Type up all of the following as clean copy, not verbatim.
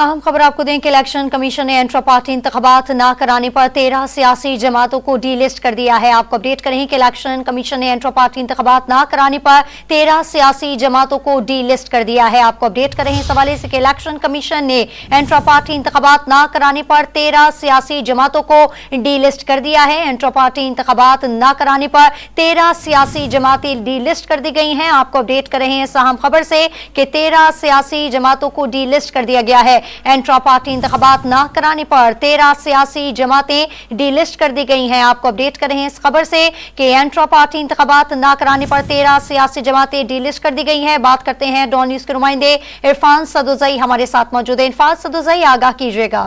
अहम खबर आपको दें कि इलेक्शन कमीशन ने इंट्रा पार्टी इंतखाबात न कराने पर 13 सियासी जमातों को डी लिस्ट कर दिया है। आपको अपडेट करें कि इलेक्शन कमीशन ने इंट्रा पार्टी इंतखाबात न कराने पर 13 सियासी जमातों को डी लिस्ट कर दिया है। आपको अपडेट करें इस हवाले से कि इलेक्शन कमीशन ने इंट्रा पार्टी इंतखाबात न कराने पर 13 सियासी जमातों को डी लिस्ट कर दिया है। इंट्रा पार्टी इंतखाबात न कराने पर 13 सियासी जमातें डी लिस्ट कर दी गई हैं। आपको अपडेट कर रहे हैं इस अहम खबर से कि 13 सियासी जमातों को डी लिस्ट कर दिया गया है। इंट्रा पार्टी इंतखाबात न कराने पर 13 सियासी जमातें डी लिस्ट कर दी गई हैं। आपको अपडेट कर रहे हैं इस खबर से कि इंट्रा पार्टी इंतखाबात न कराने पर 13 सियासी जमातें डी लिस्ट कर दी गई हैं। बात करते हैं डॉन न्यूज के नुमाइंदे इरफान सदुजई हमारे साथ मौजूद है। इरफान सदुजई, आगाह कीजिएगा।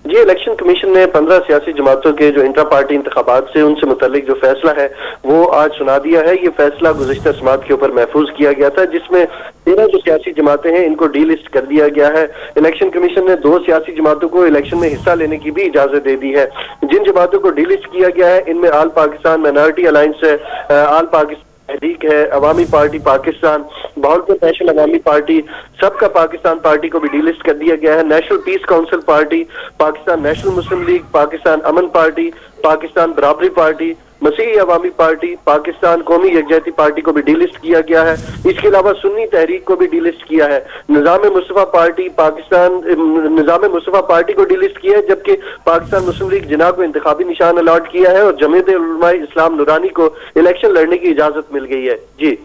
जी, इलेक्शन कमीशन ने 15 सियासी जमातों के जो इंट्रा पार्टी इंतखाबात से उनसे मुतल्लिक जो फैसला है वो आज सुना दिया है। ये फैसला गुज़िश्ता समात के ऊपर महफूज किया गया था, जिसमें 13 जो सियासी जमातें हैं इनको डी लिस्ट कर दिया गया है। इलेक्शन कमीशन ने 2 सियासी जमातों को इलेक्शन में हिस्सा लेने की भी इजाजत दे दी है। जिन जमातों को डी लिस्ट किया गया है इनमें आल पाकिस्तान माइनॉरिटी अलायंस है, आल पाकिस्तान तहरीक है, अवामी पार्टी पाकिस्तान, भावलपुर नेशनल अवामी पार्टी, सबका पाकिस्तान पार्टी को भी डी लिस्ट कर दिया गया है। National peace council party, Pakistan national Muslim league, Pakistan Aman party, Pakistan Barabari party, मसीही अवामी पार्टी, पाकिस्तान कौमी यकजहती पार्टी को भी डी लिस्ट किया गया है। इसके अलावा सुन्नी तहरीक को भी डी लिस्ट किया है। निजाम मुस्तफा पार्टी पाकिस्तान निजाम मुस्तफा पार्टी को डी लिस्ट किया है, जबकि पाकिस्तान मुस्लिम लीग जिन्ना को इंतखाबी निशान अलॉट किया है और जमीयत उलमा इस्लाम नूरानी को इलेक्शन लड़ने की इजाजत मिल गई है। जी।